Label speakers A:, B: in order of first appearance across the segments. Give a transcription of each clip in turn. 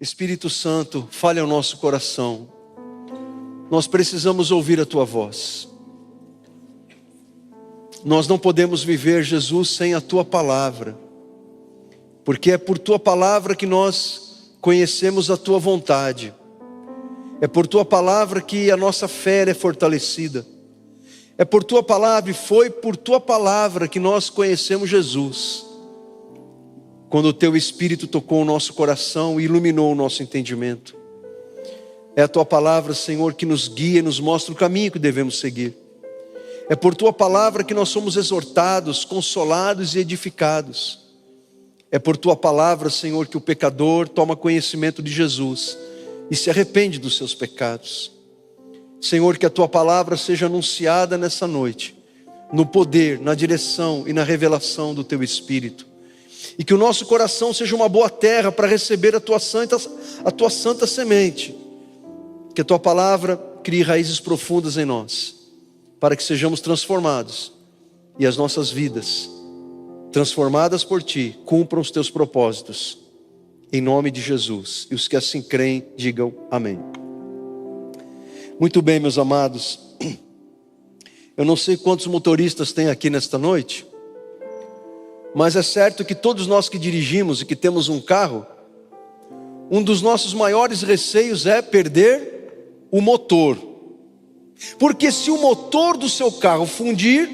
A: Espírito Santo, fale ao nosso coração. Nós precisamos ouvir a Tua voz. Nós não podemos viver, Jesus, sem a Tua palavra, porque é por Tua palavra que nós conhecemos a Tua vontade. É por Tua palavra que a nossa fé é fortalecida. É por Tua palavra e foi por Tua palavra que nós conhecemos Jesus. Quando o Teu Espírito tocou o nosso coração e iluminou o nosso entendimento. É a Tua palavra, Senhor, que nos guia e nos mostra o caminho que devemos seguir. É por Tua palavra que nós somos exortados, consolados e edificados. É por Tua palavra, Senhor, que o pecador toma conhecimento de Jesus e se arrepende dos seus pecados. Senhor, que a Tua palavra seja anunciada nessa noite, no poder, na direção e na revelação do Teu Espírito. E que o nosso coração seja uma boa terra para receber a Tua santa semente. Que a Tua palavra crie raízes profundas em nós, para que sejamos transformados e as nossas vidas, transformadas por Ti, cumpram os Teus propósitos. Em nome de Jesus. E os que assim creem, digam amém. Muito bem, meus amados. Eu não sei quantos motoristas tem aqui nesta noite, mas é certo que todos nós que dirigimos e que temos um carro, um dos nossos maiores receios é perder o motor. Porque se o motor do seu carro fundir,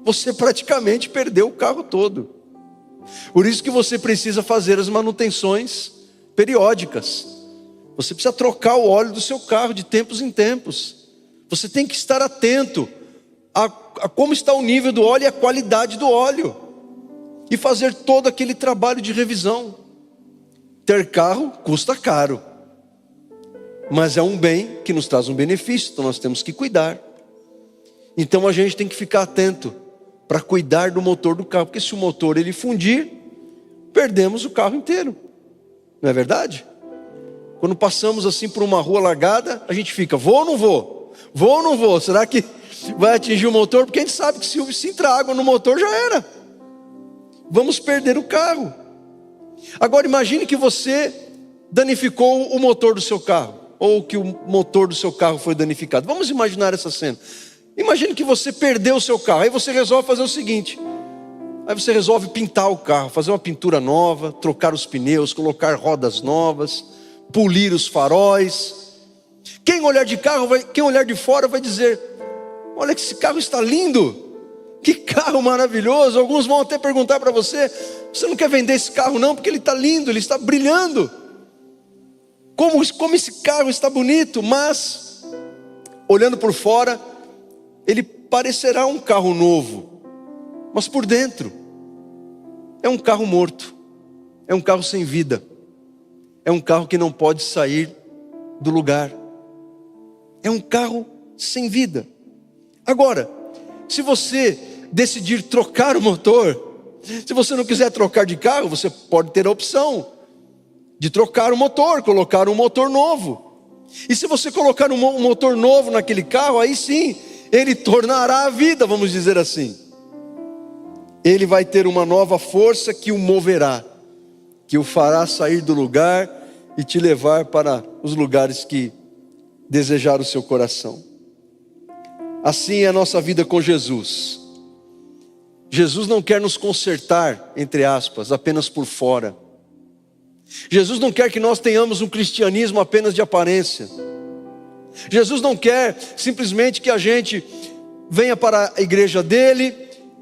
A: você praticamente perdeu o carro todo. Por isso que você precisa fazer as manutenções periódicas. Você precisa trocar o óleo do seu carro de tempos em tempos. Você tem que estar atento a como está o nível do óleo e a qualidade do óleo. E fazer todo aquele trabalho de revisão. Ter carro custa caro, mas é um bem que nos traz um benefício, então nós temos que cuidar. Então a gente tem que ficar atento para cuidar do motor do carro, porque se o motor ele fundir, perdemos o carro inteiro. Não é verdade? Quando passamos assim por uma rua largada, a gente fica, vou ou não vou? Vou ou não vou? Será que vai atingir o motor? Porque a gente sabe que se entrar água no motor já era. Vamos perder o carro. Agora imagine que você danificou o motor do seu carro, ou que o motor do seu carro foi danificado. Vamos imaginar essa cena. Imagine que você perdeu o seu carro, aí você resolve fazer o seguinte. Aí você resolve pintar o carro, fazer uma pintura nova, trocar os pneus, colocar rodas novas, polir os faróis. Quem olhar de fora vai dizer, olha que esse carro está lindo. Que carro maravilhoso. Alguns vão até perguntar para você, você não quer vender esse carro não? Porque ele está lindo, ele está brilhando. Como esse carro está bonito. Mas, olhando por fora, ele parecerá um carro novo, mas por dentro é um carro morto, é um carro sem vida, é um carro que não pode sair do lugar, é um carro sem vida. Agora, se você decidir trocar o motor, se você não quiser trocar de carro, você pode ter a opção de trocar o motor, colocar um motor novo. E se você colocar um motor novo naquele carro, aí sim, ele tornará a vida, vamos dizer assim. Ele vai ter uma nova força que o moverá, que o fará sair do lugar e te levar para os lugares que desejar o seu coração. Assim é a nossa vida com Jesus. Jesus não quer nos consertar, entre aspas, apenas por fora. Jesus não quer que nós tenhamos um cristianismo apenas de aparência. Jesus não quer simplesmente que a gente venha para a igreja dele,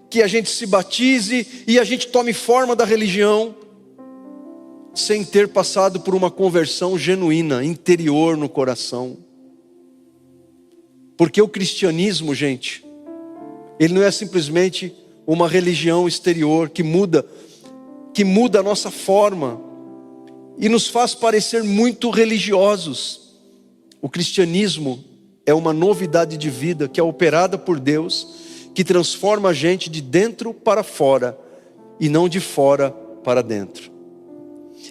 A: que a gente se batize e a gente tome forma da religião, sem ter passado por uma conversão genuína, interior no coração. Porque o cristianismo, gente, ele não é simplesmente uma religião exterior que muda a nossa forma e nos faz parecer muito religiosos. O cristianismo é uma novidade de vida que é operada por Deus, que transforma a gente de dentro para fora e não de fora para dentro.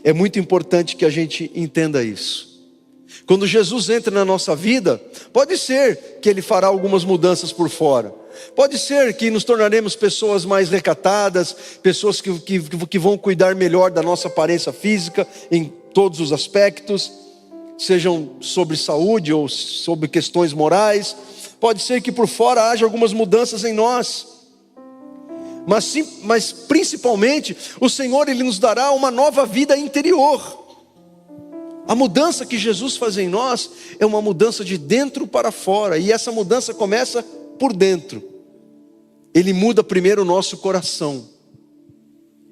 A: É muito importante que a gente entenda isso. Quando Jesus entra na nossa vida, pode ser que Ele fará algumas mudanças por fora. Pode ser que nos tornaremos pessoas mais recatadas, pessoas que vão cuidar melhor da nossa aparência física em todos os aspectos, sejam sobre saúde ou sobre questões morais. Pode ser que por fora haja algumas mudanças em nós, mas principalmente o Senhor, Ele nos dará uma nova vida interior. A mudança que Jesus faz em nós é uma mudança de dentro para fora, e essa mudança começa por dentro. Ele muda primeiro o nosso coração,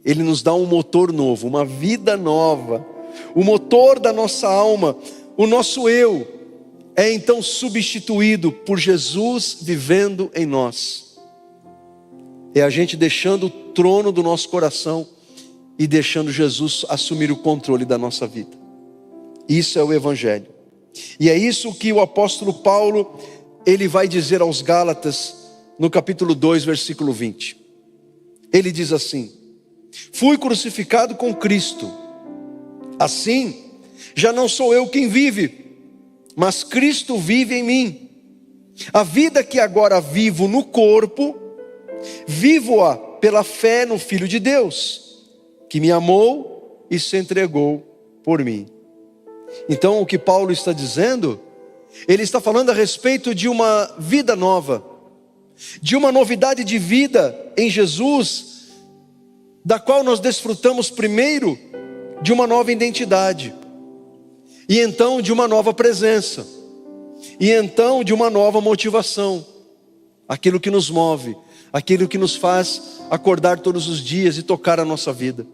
A: Ele nos dá um motor novo, uma vida nova. O motor da nossa alma, o nosso eu, é então substituído por Jesus vivendo em nós. É a gente deixando o trono do nosso coração e deixando Jesus assumir o controle da nossa vida. Isso é o Evangelho. E é isso que o apóstolo Paulo, ele vai dizer aos Gálatas, no capítulo 2, versículo 20. Ele diz assim: fui crucificado com Cristo. Assim, já não sou eu quem vive, mas Cristo vive em mim. A vida que agora vivo no corpo, vivo-a pela fé no Filho de Deus, que me amou e se entregou por mim. Então, o que Paulo está dizendo, ele está falando a respeito de uma vida nova, de uma novidade de vida em Jesus, da qual nós desfrutamos primeiro de uma nova identidade, e então de uma nova presença, e então de uma nova motivação, aquilo que nos move, aquilo que nos faz acordar todos os dias e tocar a nossa vida.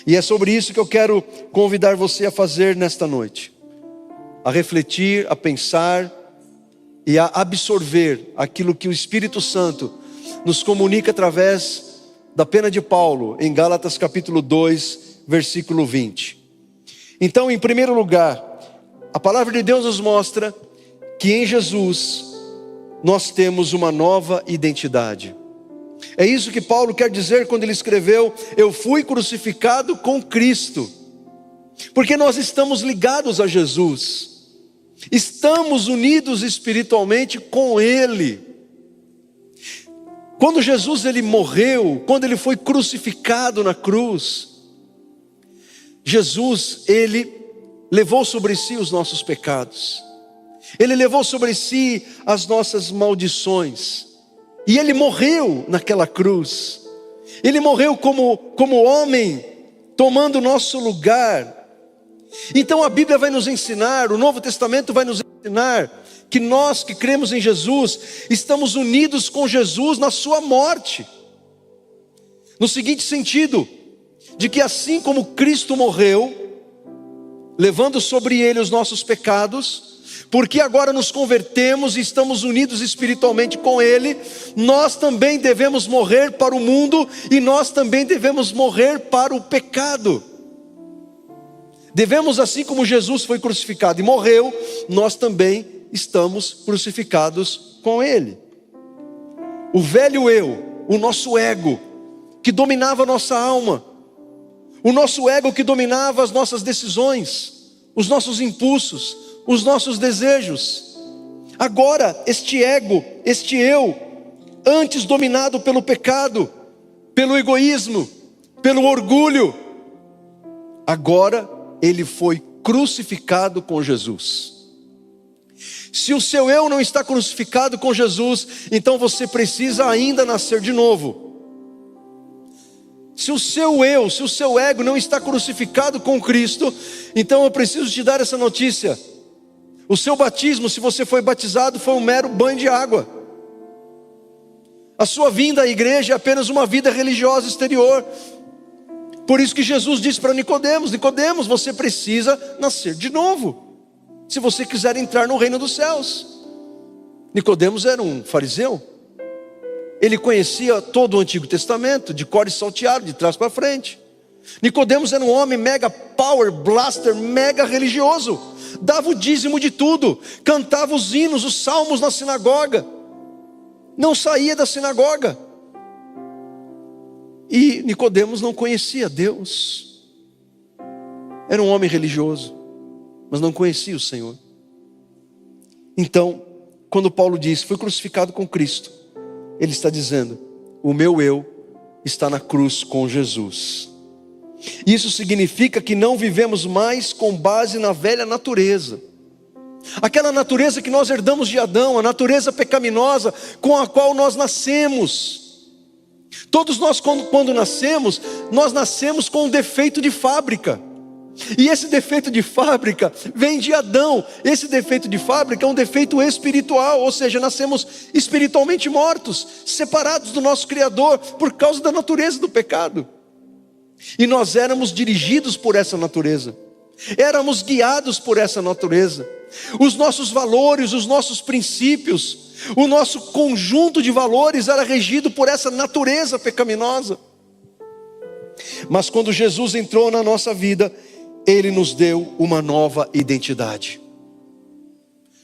A: E é sobre isso que eu quero convidar você a fazer nesta noite, a refletir, a pensar e a absorver aquilo que o Espírito Santo nos comunica através da pena de Paulo em Gálatas capítulo 2, versículo 20. Então, em primeiro lugar, a palavra de Deus nos mostra que em Jesus nós temos uma nova identidade. É isso que Paulo quer dizer quando ele escreveu: eu fui crucificado com Cristo, porque nós estamos ligados a Jesus, estamos unidos espiritualmente com Ele. Quando Jesus ele morreu, quando ele foi crucificado na cruz, Jesus, ele levou sobre si os nossos pecados, ele levou sobre si as nossas maldições, e ele morreu naquela cruz. Ele morreu como homem, tomando o nosso lugar. Então a Bíblia vai nos ensinar, o Novo Testamento vai nos ensinar, que nós que cremos em Jesus, estamos unidos com Jesus na sua morte. No seguinte sentido, de que assim como Cristo morreu, levando sobre ele os nossos pecados, porque agora nos convertemos e estamos unidos espiritualmente com Ele, nós também devemos morrer para o mundo, e nós também devemos morrer para o pecado. Devemos, assim como Jesus foi crucificado e morreu, nós também estamos crucificados com Ele. O velho eu, o nosso ego, que dominava a nossa alma, o nosso ego que dominava as nossas decisões, os nossos impulsos, os nossos desejos. Agora este ego, este eu, antes dominado pelo pecado, pelo egoísmo, pelo orgulho, agora ele foi crucificado com Jesus. Se o seu eu não está crucificado com Jesus, então você precisa ainda nascer de novo. Se o seu eu, se o seu ego não está crucificado com Cristo, então eu preciso te dar essa notícia: o seu batismo, se você foi batizado, foi um mero banho de água. A sua vinda à igreja é apenas uma vida religiosa exterior. Por isso que Jesus disse para Nicodemos: Nicodemos, você precisa nascer de novo, se você quiser entrar no reino dos céus. Nicodemos era um fariseu, ele conhecia todo o Antigo Testamento, de cor e salteado, de trás para frente. Nicodemos era um homem mega power blaster, mega religioso, dava o dízimo de tudo, cantava os hinos, os salmos na sinagoga, não saía da sinagoga. E Nicodemos não conhecia Deus, era um homem religioso, mas não conhecia o Senhor. Então, quando Paulo diz, fui crucificado com Cristo, ele está dizendo, o meu eu está na cruz com Jesus. Isso significa que não vivemos mais com base na velha natureza. Aquela natureza que nós herdamos de Adão, a natureza pecaminosa com a qual nós nascemos. Todos nós quando nascemos, nós nascemos com um defeito de fábrica. E esse defeito de fábrica vem de Adão. Esse defeito de fábrica é um defeito espiritual, ou seja, nascemos espiritualmente mortos, separados do nosso Criador por causa da natureza do pecado. E nós éramos dirigidos por essa natureza, éramos guiados por essa natureza. Os nossos valores, os nossos princípios, o nosso conjunto de valores era regido por essa natureza pecaminosa. Mas quando Jesus entrou na nossa vida, Ele nos deu uma nova identidade.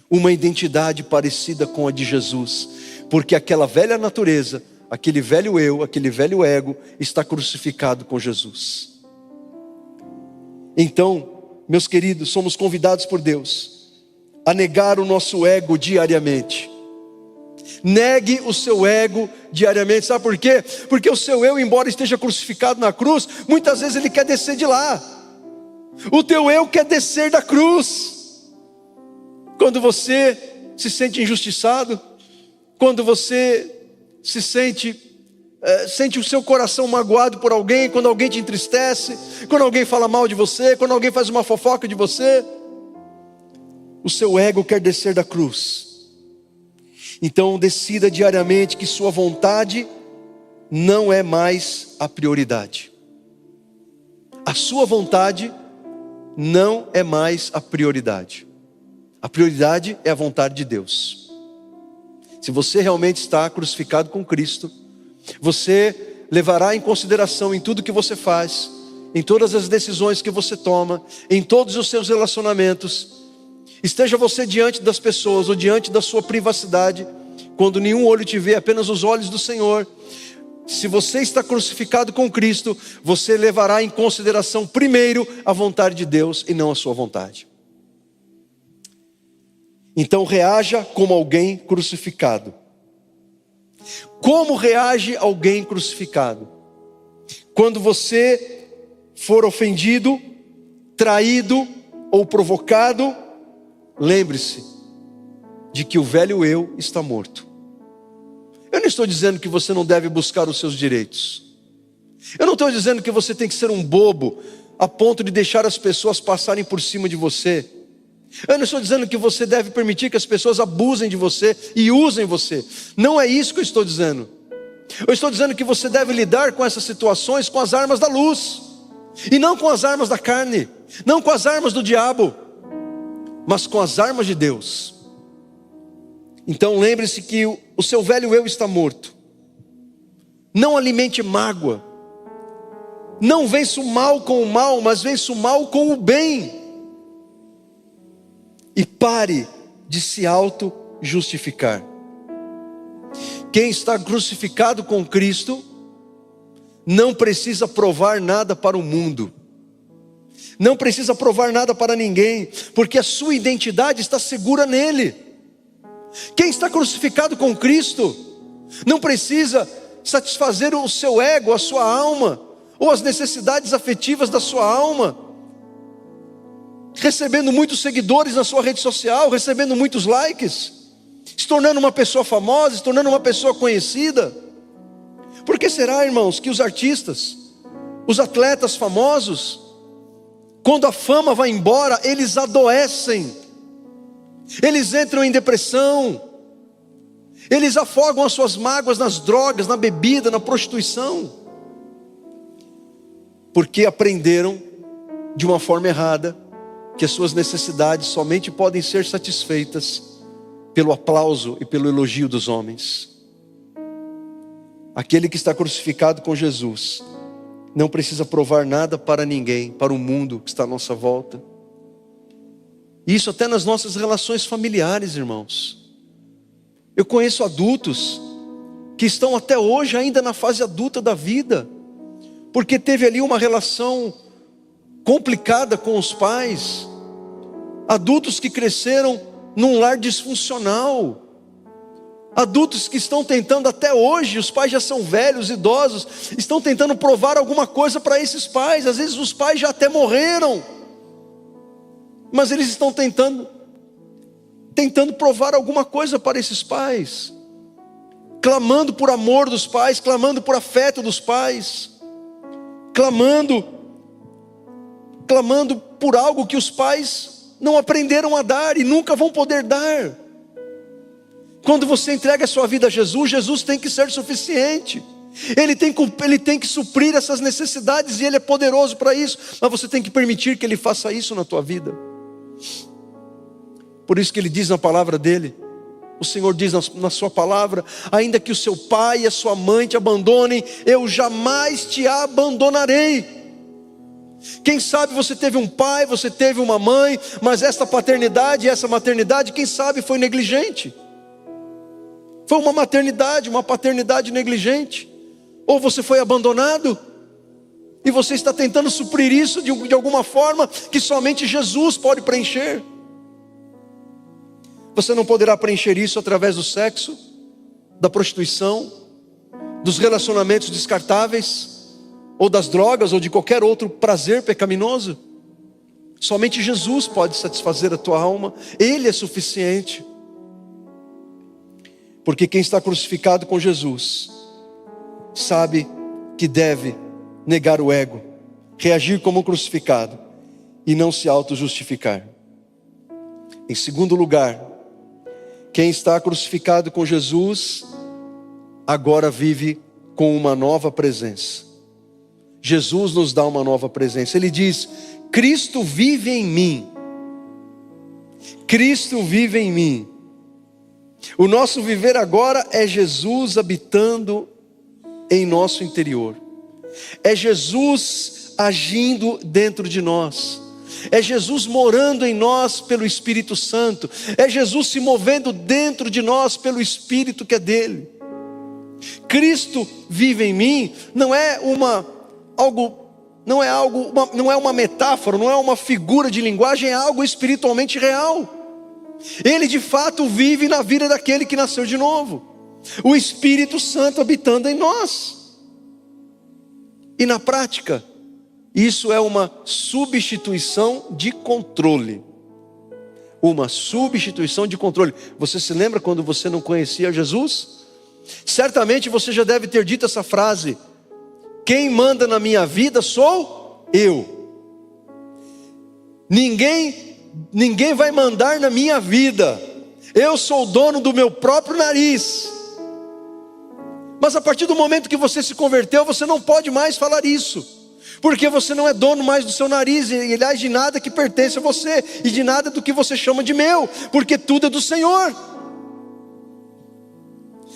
A: Uma identidade parecida com a de Jesus. Porque aquela velha natureza, aquele velho eu, aquele velho ego, está crucificado com Jesus. Então, meus queridos, somos convidados por Deus a negar o nosso ego diariamente. Negue o seu ego diariamente. Sabe por quê? Porque o seu eu, embora esteja crucificado na cruz, muitas vezes ele quer descer de lá. O teu eu quer descer da cruz. Quando você se sente injustiçado, quando você se sente o seu coração magoado por alguém, quando alguém te entristece, quando alguém fala mal de você, quando alguém faz uma fofoca de você, o seu ego quer descer da cruz. Então decida diariamente que sua vontade não é mais a prioridade. A sua vontade não é mais a prioridade. A prioridade é a vontade de Deus. Se você realmente está crucificado com Cristo, você levará em consideração em tudo que você faz, em todas as decisões que você toma, em todos os seus relacionamentos. Esteja você diante das pessoas ou diante da sua privacidade, quando nenhum olho te vê, apenas os olhos do Senhor. Se você está crucificado com Cristo, você levará em consideração primeiro a vontade de Deus e não a sua vontade. Então reaja como alguém crucificado. Como reage alguém crucificado? Quando você for ofendido, traído ou provocado, lembre-se de que o velho eu está morto. Eu não estou dizendo que você não deve buscar os seus direitos. Eu não estou dizendo que você tem que ser um bobo a ponto de deixar as pessoas passarem por cima de você. Eu não estou dizendo que você deve permitir que as pessoas abusem de você e usem você. Não é isso que eu estou dizendo. Eu estou dizendo que você deve lidar com essas situações com as armas da luz, e não com as armas da carne, não com as armas do diabo, mas com as armas de Deus. Então lembre-se que o seu velho eu está morto. Não alimente mágoa. Não vença o mal com o mal, mas vença o mal com o bem. E pare de se auto-justificar. Quem está crucificado com Cristo não precisa provar nada para o mundo. Não precisa provar nada para ninguém, porque a sua identidade está segura nele. Quem está crucificado com Cristo não precisa satisfazer o seu ego, a sua alma, ou as necessidades afetivas da sua alma, recebendo muitos seguidores na sua rede social, recebendo muitos likes, se tornando uma pessoa famosa, se tornando uma pessoa conhecida. Por que será, irmãos, que os artistas, os atletas famosos, quando a fama vai embora, eles adoecem, eles entram em depressão, eles afogam as suas mágoas nas drogas, na bebida, na prostituição? Porque aprenderam de uma forma errada que as suas necessidades somente podem ser satisfeitas pelo aplauso e pelo elogio dos homens. Aquele que está crucificado com Jesus não precisa provar nada para ninguém, para o mundo que está à nossa volta. Isso até nas nossas relações familiares, irmãos. Eu conheço adultos que estão até hoje ainda na fase adulta da vida, porque teve ali uma relação complicada com os pais. Adultos que cresceram num lar disfuncional, Adultos que estão tentando até hoje, os pais já são velhos, idosos, estão tentando provar alguma coisa para esses pais. Às vezes os pais já até morreram, mas eles estão tentando provar alguma coisa para esses pais, clamando por amor dos pais, clamando por afeto dos pais, clamando por algo que os pais não aprenderam a dar e nunca vão poder dar. Quando você entrega a sua vida a Jesus, Jesus tem que ser suficiente. Ele tem que suprir essas necessidades e Ele é poderoso para isso. Mas você tem que permitir que Ele faça isso na tua vida. Por isso que Ele diz na palavra dEle, o Senhor diz na sua palavra: ainda que o seu pai e a sua mãe te abandonem, eu jamais te abandonarei. Quem sabe você teve um pai, você teve uma mãe, mas essa paternidade e essa maternidade, quem sabe foi negligente. Foi uma maternidade, uma paternidade negligente. Ou você foi abandonado e você está tentando suprir isso de alguma forma que somente Jesus pode preencher. Você não poderá preencher isso através do sexo, da prostituição, dos relacionamentos descartáveis, ou das drogas, ou de qualquer outro prazer pecaminoso. Somente Jesus pode satisfazer a tua alma. Ele é suficiente. Porque quem está crucificado com Jesus sabe que deve negar o ego, reagir como crucificado e não se auto-justificar. Em segundo lugar, quem está crucificado com Jesus agora vive com uma nova presença. Jesus nos dá uma nova presença. Ele diz: Cristo vive em mim. Cristo vive em mim. O nosso viver agora é Jesus habitando em nosso interior. É Jesus agindo dentro de nós. É Jesus morando em nós pelo Espírito Santo. É Jesus se movendo dentro de nós pelo Espírito que é dele. Cristo vive em mim não é uma metáfora, não é uma figura de linguagem, é algo espiritualmente real. Ele de fato vive na vida daquele que nasceu de novo. O Espírito Santo habitando em nós. E na prática, isso é uma substituição de controle. Uma substituição de controle. Você se lembra quando você não conhecia Jesus? Certamente você já deve ter dito essa frase: quem manda na minha vida sou eu. Ninguém vai mandar na minha vida. Eu sou o dono do meu próprio nariz. Mas a partir do momento que você se converteu, você não pode mais falar isso, porque você não é dono mais do seu nariz, e aliás de nada que pertence a você, e de nada do que você chama de meu, porque tudo é do Senhor.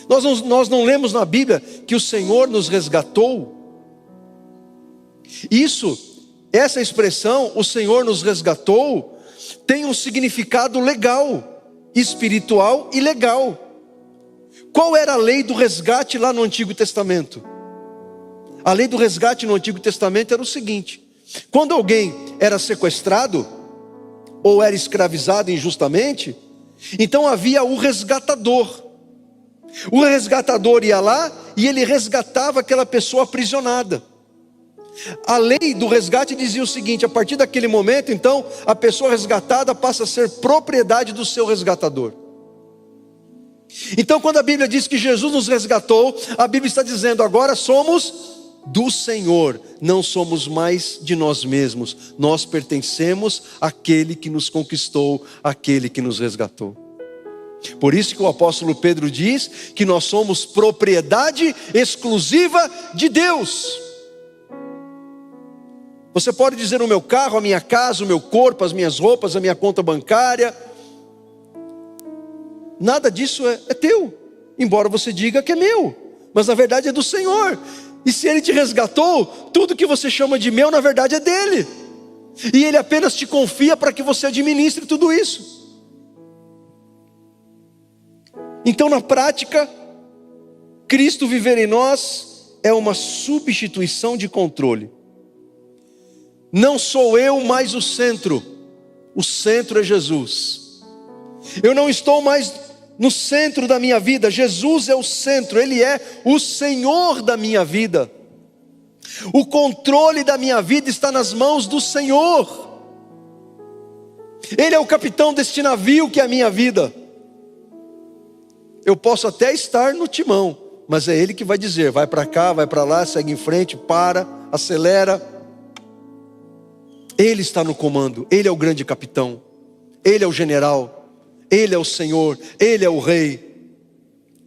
A: Nós não lemos na Bíblia que o Senhor nos resgatou? Essa expressão, o Senhor nos resgatou, tem um significado legal, espiritual e legal. Qual era a lei do resgate lá no Antigo Testamento? A lei do resgate no Antigo Testamento era o seguinte: quando alguém era sequestrado ou era escravizado injustamente, então havia o resgatador. O resgatador ia lá e ele resgatava aquela pessoa aprisionada. A lei do resgate dizia o seguinte: a partir daquele momento, então, a pessoa resgatada passa a ser propriedade do seu resgatador. Então, quando a Bíblia diz que Jesus nos resgatou, a Bíblia está dizendo: agora somos do Senhor, não somos mais de nós mesmos. Nós pertencemos àquele que nos conquistou, àquele que nos resgatou. Por isso que o apóstolo Pedro diz que nós somos propriedade exclusiva de Deus. Você pode dizer: o meu carro, a minha casa, o meu corpo, as minhas roupas, a minha conta bancária, nada disso é teu, embora você diga que é meu, mas na verdade é do Senhor. E se Ele te resgatou, tudo que você chama de meu, na verdade é dele, e Ele apenas te confia para que você administre tudo isso. Então, na prática, Cristo viver em nós é uma substituição de controle. Não sou eu mais o centro é Jesus. Eu não estou mais no centro da minha vida. Jesus é o centro, Ele é o Senhor da minha vida. O controle da minha vida está nas mãos do Senhor. Ele é o capitão deste navio que é a minha vida. Eu posso até estar no timão, mas é Ele que vai dizer, vai para cá, vai para lá, segue em frente, para, acelera. Ele está no comando, Ele é o grande capitão, Ele é o general, Ele é o Senhor, Ele é o Rei.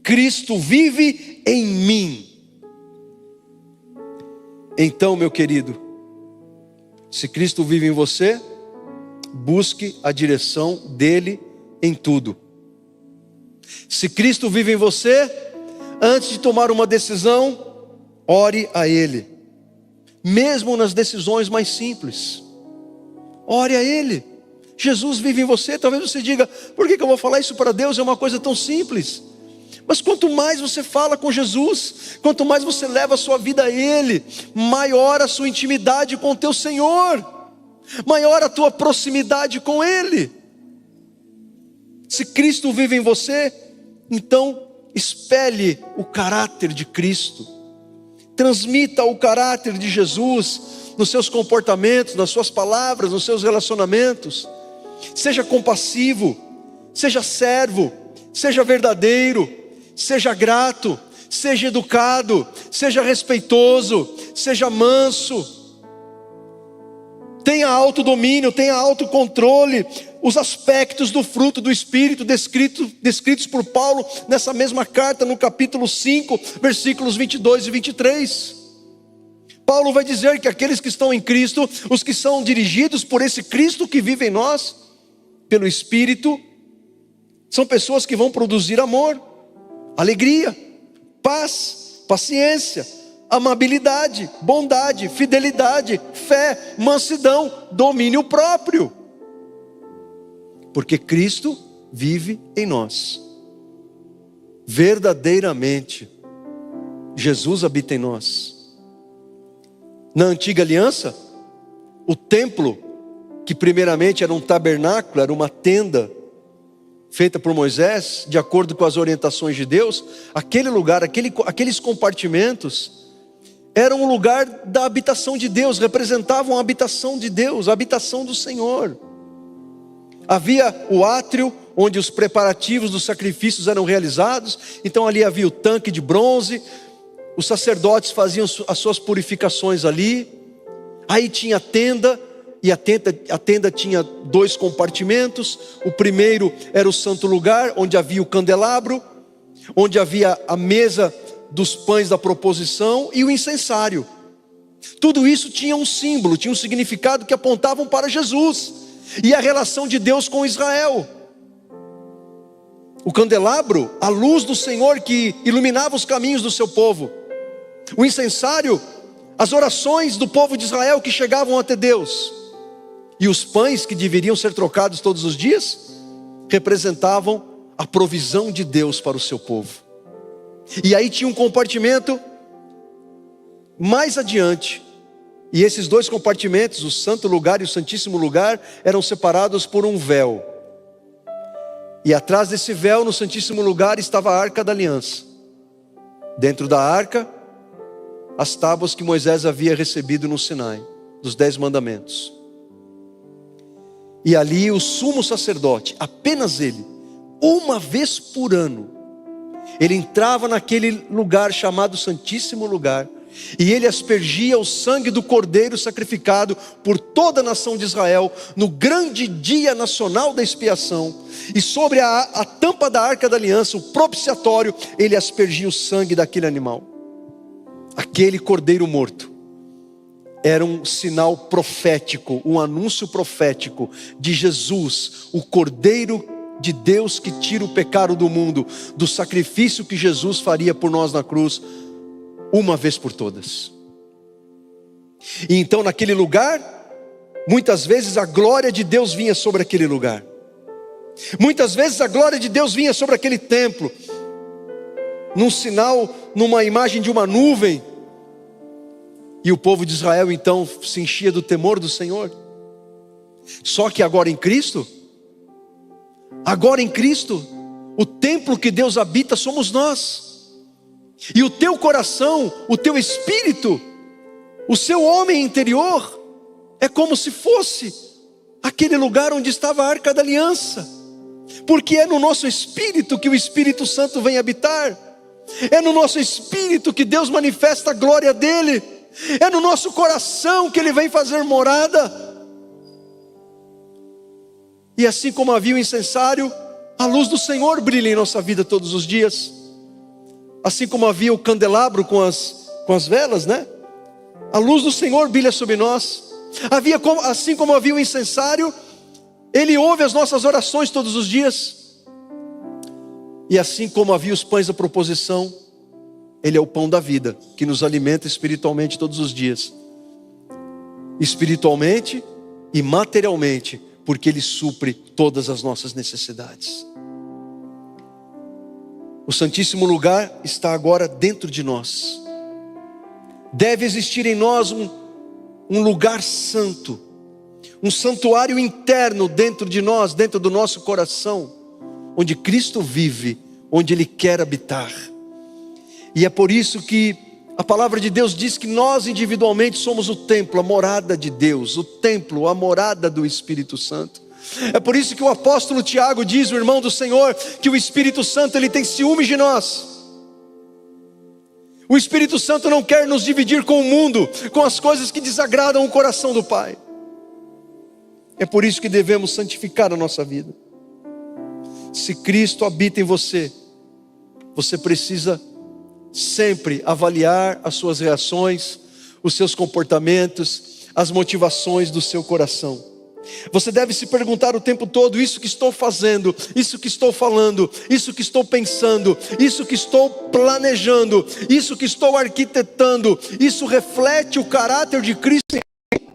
A: Cristo vive em mim. Então, meu querido, se Cristo vive em você, busque a direção dEle em tudo. Se Cristo vive em você, antes de tomar uma decisão, ore a Ele. Mesmo nas decisões mais simples, ore a Ele. Jesus vive em você. Talvez você diga, por que eu vou falar isso para Deus? É uma coisa tão simples. Mas quanto mais você fala com Jesus, quanto mais você leva a sua vida a Ele, maior a sua intimidade com o teu Senhor, maior a tua proximidade com Ele. Se Cristo vive em você, então espelhe o caráter de Cristo, transmita o caráter de Jesus nos seus comportamentos, nas suas palavras, nos seus relacionamentos. Seja compassivo, seja servo, seja verdadeiro, seja grato, seja educado, seja respeitoso, seja manso. Tenha autodomínio, tenha autocontrole. Os aspectos do fruto do Espírito descritos por Paulo nessa mesma carta, no capítulo 5, versículos 22 e 23. Paulo vai dizer que aqueles que estão em Cristo, os que são dirigidos por esse Cristo que vive em nós, pelo Espírito, são pessoas que vão produzir amor, alegria, paz, paciência, amabilidade, bondade, fidelidade, fé, mansidão, domínio próprio. Porque Cristo vive em nós. Verdadeiramente, Jesus habita em nós. Na antiga aliança, o templo, que primeiramente era um tabernáculo, era uma tenda feita por Moisés, de acordo com as orientações de Deus, aquele lugar, aqueles compartimentos, eram um lugar da habitação de Deus, representavam a habitação de Deus, a habitação do Senhor. Havia o átrio, onde os preparativos dos sacrifícios eram realizados, então ali havia o tanque de bronze, os sacerdotes faziam as suas purificações ali, aí tinha a tenda, e a tenda tinha 2 compartimentos. O primeiro era o santo lugar, onde havia o candelabro, onde havia a mesa dos pães da proposição e o incensário. Tudo isso tinha um símbolo, tinha um significado que apontavam para Jesus e a relação de Deus com Israel. O candelabro, a luz do Senhor que iluminava os caminhos do seu povo. O incensário, as orações do povo de Israel que chegavam até Deus. E os pães que deveriam ser trocados todos os dias, representavam a provisão de Deus para o seu povo. E aí tinha um compartimento mais adiante, e esses 2 compartimentos, o santo lugar e o santíssimo lugar, eram separados por um véu. E atrás desse véu, no santíssimo lugar, estava a arca da aliança. Dentro da arca, as tábuas que Moisés havia recebido no Sinai, dos 10 mandamentos. E ali o sumo sacerdote, apenas ele, uma vez por ano, ele entrava naquele lugar chamado Santíssimo Lugar, e ele aspergia o sangue do cordeiro sacrificado por toda a nação de Israel, no grande dia nacional da expiação, e sobre a tampa da arca da aliança, o propiciatório, ele aspergia o sangue daquele animal. Aquele cordeiro morto era um sinal profético, um anúncio profético de Jesus, o Cordeiro de Deus que tira o pecado do mundo, do sacrifício que Jesus faria por nós na cruz, uma vez por todas. E então naquele lugar, muitas vezes a glória de Deus vinha sobre aquele lugar. Muitas vezes a glória de Deus vinha sobre aquele templo, num sinal, numa imagem de uma nuvem. E o povo de Israel então se enchia do temor do Senhor. Só que agora em Cristo, O templo que Deus habita somos nós. E o teu coração, o teu espírito, o seu homem interior, é como se fosse aquele lugar onde estava a Arca da Aliança. Porque é no nosso espírito que o Espírito Santo vem habitar. É no nosso espírito que Deus manifesta a glória dEle. É no nosso coração que Ele vem fazer morada. E assim como havia o incensário, a luz do Senhor brilha em nossa vida todos os dias. Assim como havia o candelabro com as velas, né? A luz do Senhor brilha sobre nós. Assim como havia o incensário, Ele ouve as nossas orações todos os dias. E assim como havia os pães da proposição, Ele é o pão da vida, que nos alimenta espiritualmente todos os dias. Espiritualmente e materialmente, porque Ele supre todas as nossas necessidades. O Santíssimo Lugar está agora dentro de nós. Deve existir em nós um lugar santo, um santuário interno dentro de nós, dentro do nosso coração, onde Cristo vive, onde Ele quer habitar. E é por isso que a palavra de Deus diz que nós individualmente somos o templo, a morada de Deus, o templo, a morada do Espírito Santo. É por isso que o apóstolo Tiago diz, o irmão do Senhor, que o Espírito Santo ele tem ciúmes de nós. O Espírito Santo não quer nos dividir com o mundo, com as coisas que desagradam o coração do Pai. É por isso que devemos santificar a nossa vida. Se Cristo habita em você, você precisa sempre avaliar as suas reações, os seus comportamentos, as motivações do seu coração. Você deve se perguntar o tempo todo: isso que estou fazendo, isso que estou falando, isso que estou pensando, isso que estou planejando, isso que estou arquitetando, isso reflete o caráter de Cristo em mim?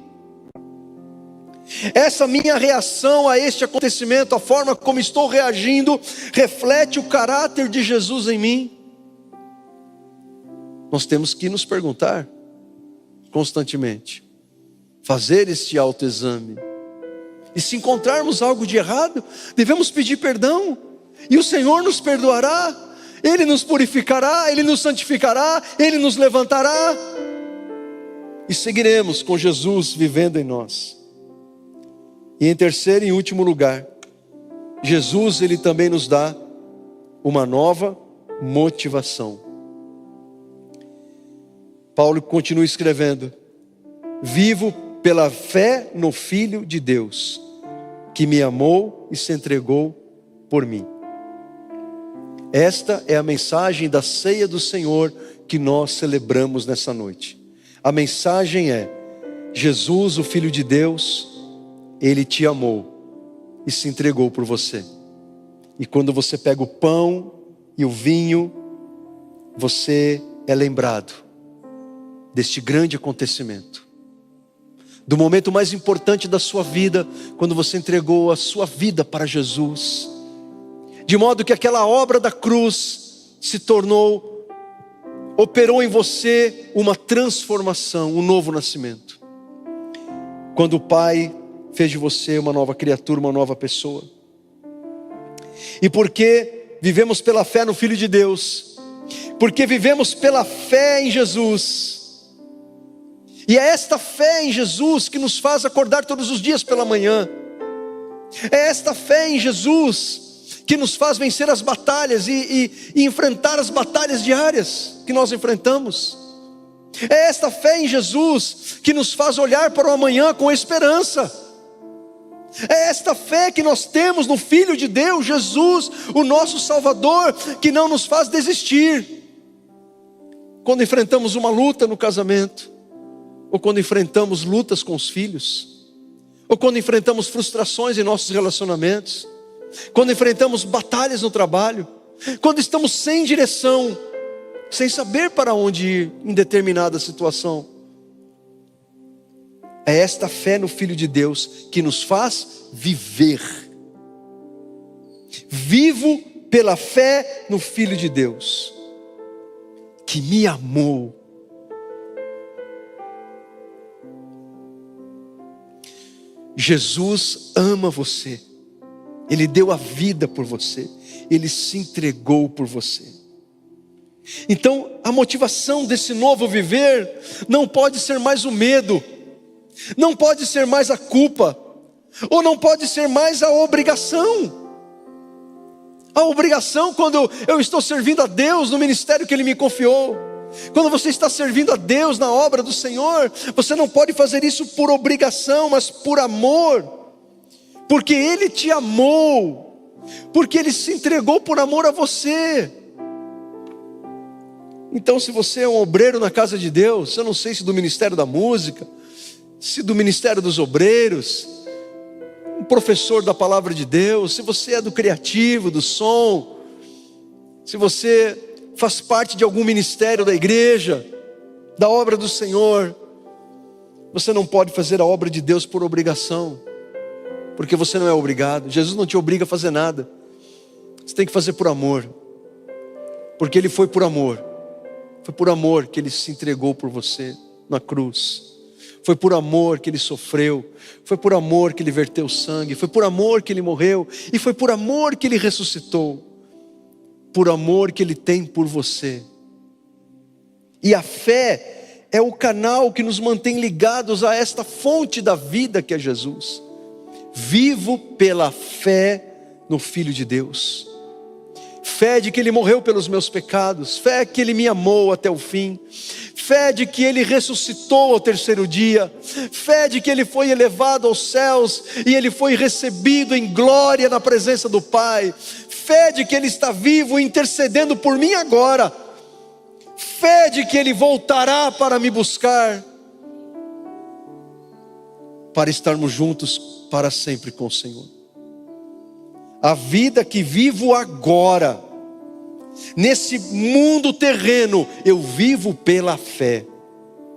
A: Essa minha reação a este acontecimento, a forma como estou reagindo, reflete o caráter de Jesus em mim? Nós temos que nos perguntar constantemente, fazer este autoexame. E se encontrarmos algo de errado, devemos pedir perdão, e o Senhor nos perdoará, Ele nos purificará, Ele nos santificará, Ele nos levantará, e seguiremos com Jesus vivendo em nós. E em terceiro e último lugar, Jesus Ele também nos dá uma nova motivação. Paulo continua escrevendo: vivo pela fé no Filho de Deus, que me amou e se entregou por mim. Esta é a mensagem da ceia do Senhor que nós celebramos nessa noite. A mensagem é: Jesus, o Filho de Deus, Ele te amou e se entregou por você. E quando você pega o pão e o vinho, você é lembrado deste grande acontecimento, do momento mais importante da sua vida, quando você entregou a sua vida para Jesus, de modo que aquela obra da cruz operou em você uma transformação, um novo nascimento. Quando o Pai fez de você uma nova criatura, uma nova pessoa. E porque vivemos pela fé no Filho de Deus, porque vivemos pela fé em Jesus, e é esta fé em Jesus que nos faz acordar todos os dias pela manhã. É esta fé em Jesus que nos faz vencer as batalhas e enfrentar as batalhas diárias que nós enfrentamos. É esta fé em Jesus que nos faz olhar para o amanhã com esperança. É esta fé que nós temos no Filho de Deus, Jesus, o nosso Salvador, que não nos faz desistir. Quando enfrentamos uma luta no casamento, ou quando enfrentamos lutas com os filhos, ou quando enfrentamos frustrações em nossos relacionamentos, quando enfrentamos batalhas no trabalho, quando estamos sem direção, sem saber para onde ir em determinada situação. É esta fé no Filho de Deus que nos faz viver. Vivo pela fé no Filho de Deus, que me amou. Jesus ama você. Ele deu a vida por você, Ele se entregou por você. Então a motivação desse novo viver não pode ser mais o medo, não pode ser mais a culpa, ou não pode ser mais a obrigação. A obrigação quando eu estou servindo a Deus no ministério que Ele me confiou. Quando você está servindo a Deus na obra do Senhor, você não pode fazer isso por obrigação, mas por amor. Porque Ele te amou, porque Ele se entregou por amor a você. Então, se você é um obreiro na casa de Deus, eu não sei se do ministério da música, se do ministério dos obreiros, um professor da palavra de Deus, se você é do criativo, do som, se você faz parte de algum ministério da igreja, da obra do Senhor, você não pode fazer a obra de Deus por obrigação, porque você não é obrigado. Jesus não te obriga a fazer nada, você tem que fazer por amor, porque Ele foi por amor. Foi por amor que Ele se entregou por você na cruz. Foi por amor que Ele sofreu. Foi por amor que Ele verteu sangue. Foi por amor que Ele morreu. E foi por amor que Ele ressuscitou. Por amor que Ele tem por você. E a fé é o canal que nos mantém ligados a esta fonte da vida que é Jesus. Vivo pela fé no Filho de Deus. Fé de que Ele morreu pelos meus pecados. Fé que Ele me amou até o fim. Fé de que Ele ressuscitou ao terceiro dia. Fé de que Ele foi elevado aos céus e Ele foi recebido em glória na presença do Pai. Fé de que Ele está vivo intercedendo por mim agora. Fé de que Ele voltará para me buscar, para estarmos juntos para sempre com o Senhor. A vida que vivo agora, nesse mundo terreno, eu vivo pela fé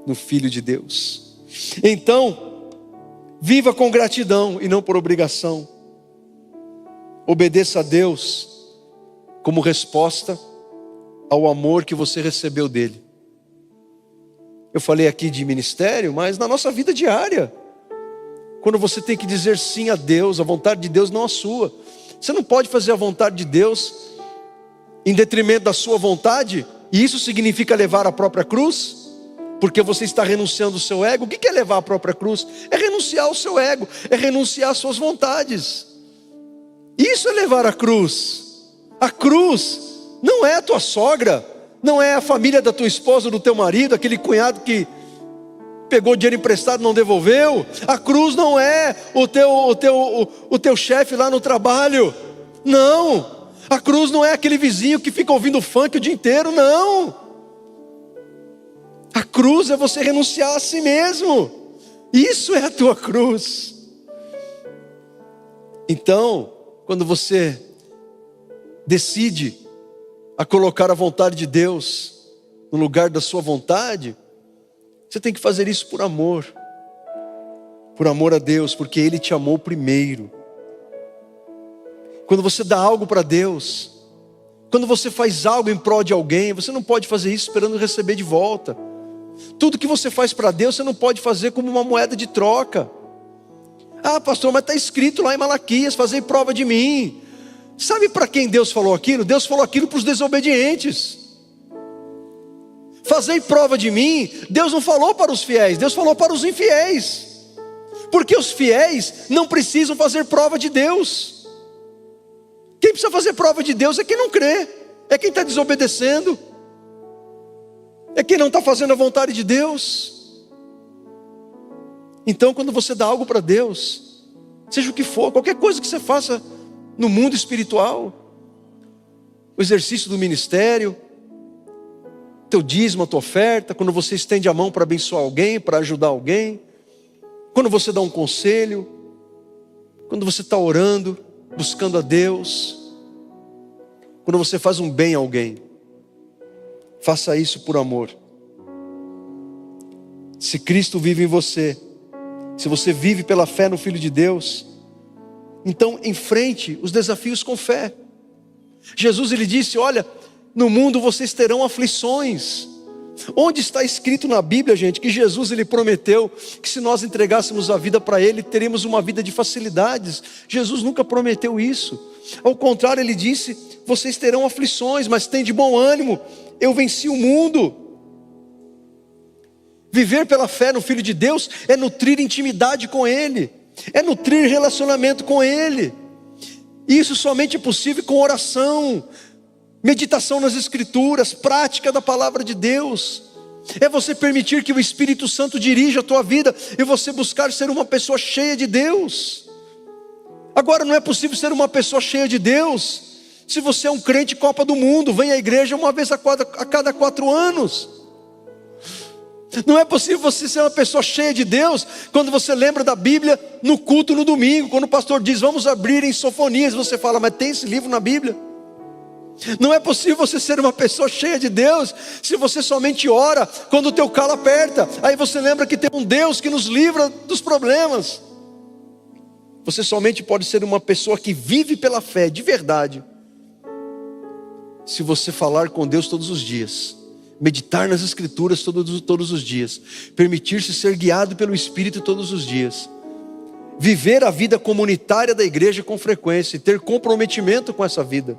A: no Filho de Deus. Então, viva com gratidão e não por obrigação. Obedeça a Deus como resposta ao amor que você recebeu dEle. Eu falei aqui de ministério, mas na nossa vida diária, quando você tem que dizer sim a Deus, a vontade de Deus, não a sua. Você não pode fazer a vontade de Deus em detrimento da sua vontade, e isso significa levar a própria cruz, porque você está renunciando ao seu ego. O que é levar a própria cruz? É renunciar ao seu ego, é renunciar às suas vontades. Isso é levar a cruz. A cruz não é a tua sogra, não é a família da tua esposa, do teu marido, aquele cunhado que pegou dinheiro emprestado e não devolveu. A cruz não é o teu chefe lá no trabalho. Não. A cruz não é aquele vizinho que fica ouvindo funk o dia inteiro. Não. A cruz é você renunciar a si mesmo. Isso é a tua cruz. Então, quando você decide a colocar a vontade de Deus no lugar da sua vontade, você tem que fazer isso por amor a Deus, porque Ele te amou primeiro. Quando você dá algo para Deus, quando você faz algo em prol de alguém, você não pode fazer isso esperando receber de volta. Tudo que você faz para Deus, você não pode fazer como uma moeda de troca. Ah, pastor, mas está escrito lá em Malaquias, fazei prova de mim. Sabe para quem Deus falou aquilo? Deus falou aquilo para os desobedientes. Fazei prova de mim, Deus não falou para os fiéis, Deus falou para os infiéis. Porque os fiéis não precisam fazer prova de Deus. Quem precisa fazer prova de Deus é quem não crê, é quem está desobedecendo, é quem não está fazendo a vontade de Deus. Então, quando você dá algo para Deus, seja o que for, qualquer coisa que você faça no mundo espiritual, o exercício do ministério, teu dízimo, a tua oferta, quando você estende a mão para abençoar alguém, para ajudar alguém, quando você dá um conselho, quando você está orando, buscando a Deus, quando você faz um bem a alguém, faça isso por amor. Se Cristo vive em você, se você vive pela fé no Filho de Deus, então enfrente os desafios com fé. Jesus, Ele disse, olha, no mundo vocês terão aflições, Onde está escrito na Bíblia, gente, que Jesus ele prometeu que se nós entregássemos a vida para Ele, teríamos uma vida de facilidades? Jesus nunca prometeu isso. Ao contrário, Ele disse: vocês terão aflições, mas tem de bom ânimo, eu venci o mundo. Viver pela fé no Filho de Deus é nutrir intimidade com Ele, é nutrir relacionamento com Ele. E isso somente é possível com oração, meditação nas Escrituras, prática da palavra de Deus. É você permitir que o Espírito Santo dirija a tua vida e você buscar ser uma pessoa cheia de Deus. Agora, não é possível ser uma pessoa cheia de Deus se você é um crente Copa do Mundo, vem à igreja uma vez a cada 4 anos. Não é possível você ser uma pessoa cheia de Deus quando você lembra da Bíblia no culto no domingo, quando o pastor diz: vamos abrir em Sofonias, você fala: mas tem esse livro na Bíblia? Não é possível você ser uma pessoa cheia de Deus se você somente ora quando o teu calo aperta. Aí você lembra que tem um Deus que nos livra dos problemas. Você somente pode ser uma pessoa que vive pela fé de verdade se você falar com Deus todos os dias, meditar nas Escrituras todos os dias, permitir-se ser guiado pelo Espírito todos os dias, viver a vida comunitária da igreja com frequência e ter comprometimento com essa vida.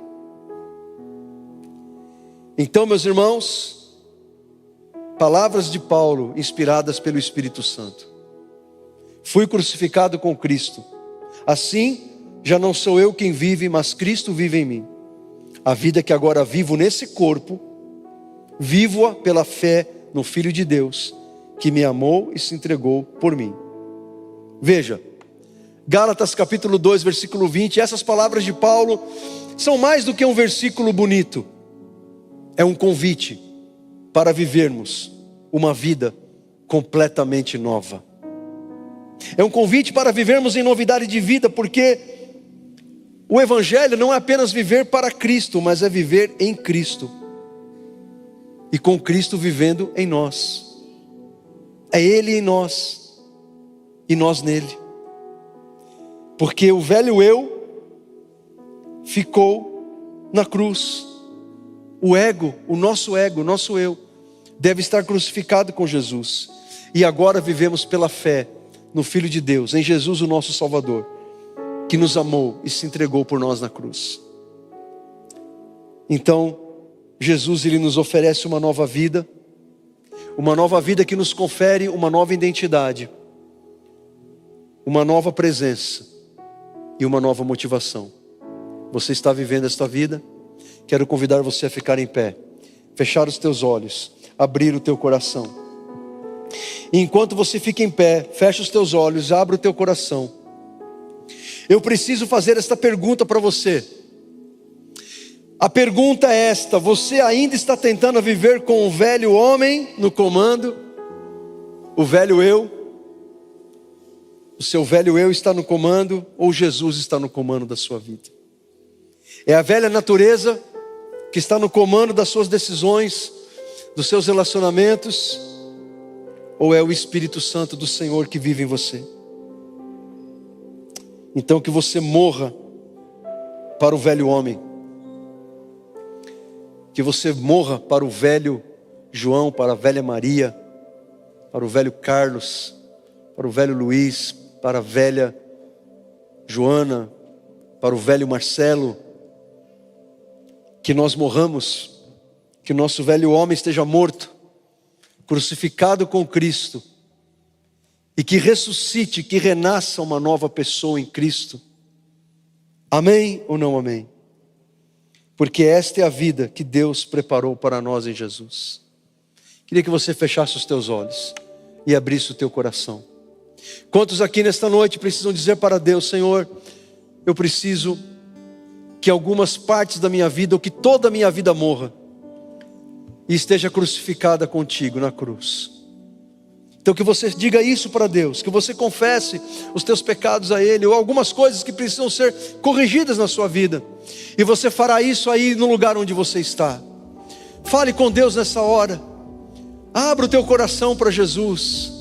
A: Então, meus irmãos, palavras de Paulo inspiradas pelo Espírito Santo: fui crucificado com Cristo, assim já não sou eu quem vive, mas Cristo vive em mim. A vida que agora vivo nesse corpo, vivo-a pela fé no Filho de Deus, que me amou e se entregou por mim. Veja, Gálatas capítulo 2, versículo 20, essas palavras de Paulo são mais do que um versículo bonito. É um convite para vivermos uma vida completamente nova. É um convite para vivermos em novidade de vida, porque o Evangelho não é apenas viver para Cristo, mas é viver em Cristo. E com Cristo vivendo em nós. É Ele em nós e nós nele. Porque o velho eu ficou na cruz. O ego, o nosso eu, deve estar crucificado com Jesus. E agora vivemos pela fé no Filho de Deus, em Jesus o nosso Salvador, que nos amou e se entregou por nós na cruz. Então, Jesus ele nos oferece uma nova vida que nos confere uma nova identidade, uma nova presença e uma nova motivação. Você está vivendo esta vida? Quero convidar você a ficar em pé, fechar os teus olhos, abrir o teu coração. E enquanto você fica em pé, fecha os teus olhos, abre o teu coração. Eu preciso fazer esta pergunta para você. A pergunta é esta: você ainda está tentando viver com o velho homem no comando? O velho eu? O seu velho eu está no comando, ou Jesus está no comando da sua vida? É a velha natureza que está no comando das suas decisões, dos seus relacionamentos, ou é o Espírito Santo do Senhor que vive em você? Então que você morra para o velho homem, que você morra para o velho João, para a velha Maria, para o velho Carlos, para o velho Luiz, para a velha Joana, para o velho Marcelo. Que nós morramos, que o nosso velho homem esteja morto, crucificado com Cristo, e que ressuscite, que renasça uma nova pessoa em Cristo. Amém ou não amém? Porque esta é a vida que Deus preparou para nós em Jesus. Queria que você fechasse os teus olhos e abrisse o teu coração. Quantos aqui nesta noite precisam dizer para Deus: Senhor, eu preciso que algumas partes da minha vida, ou que toda a minha vida morra e esteja crucificada contigo na cruz. Então que você diga isso para Deus, que você confesse os teus pecados a Ele, ou algumas coisas que precisam ser corrigidas na sua vida. E você fará isso aí no lugar onde você está. Fale com Deus nessa hora. Abra o teu coração para Jesus.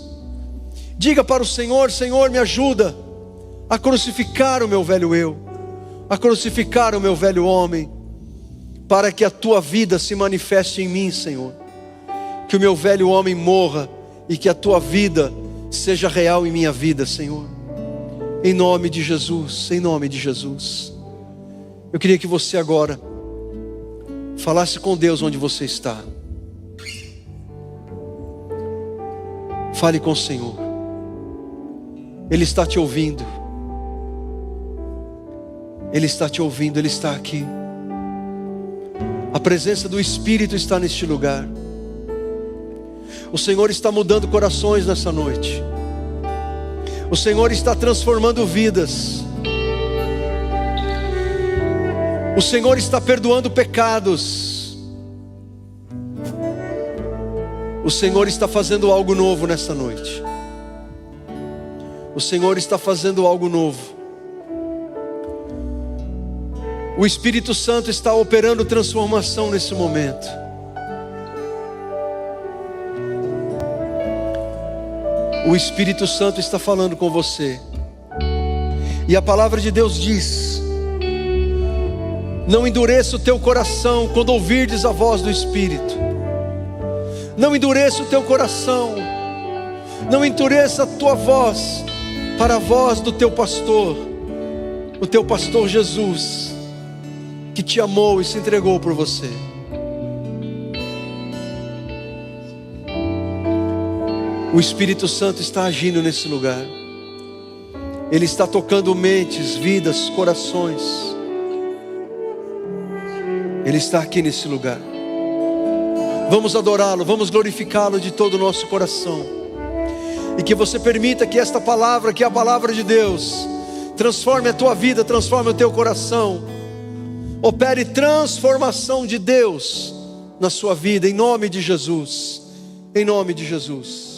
A: Diga para o Senhor: Senhor, me ajuda a crucificar o meu velho eu, a crucificar o meu velho homem, para que a tua vida se manifeste em mim, Senhor. que o meu velho homem morra e que a tua vida seja real em minha vida, Senhor. Em nome de Jesus, em nome de Jesus. Eu queria que você agora falasse com Deus onde você está. Fale com o Senhor. Ele está te ouvindo. Ele está te ouvindo, Ele está aqui. A presença do Espírito está neste lugar. O Senhor está mudando corações nessa noite. O Senhor está transformando vidas. O Senhor está perdoando pecados. O Senhor está fazendo algo novo nessa noite. O Senhor está fazendo algo novo. O Espírito Santo está operando transformação nesse momento. O Espírito Santo está falando com você. E a palavra de Deus diz: não endureça o teu coração quando ouvirdes a voz do Espírito. Não endureça o teu coração. Não endureça a tua voz para a voz do teu pastor. O teu pastor Jesus, que te amou e se entregou por você. O Espírito Santo está agindo nesse lugar. Ele está tocando mentes, vidas, corações. Ele está aqui nesse lugar. Vamos adorá-lo, vamos glorificá-lo de todo o nosso coração. E que você permita que esta palavra, que é a palavra de Deus, transforme a tua vida, transforme o teu coração. Opere transformação de Deus na sua vida, em nome de Jesus. Em nome de Jesus.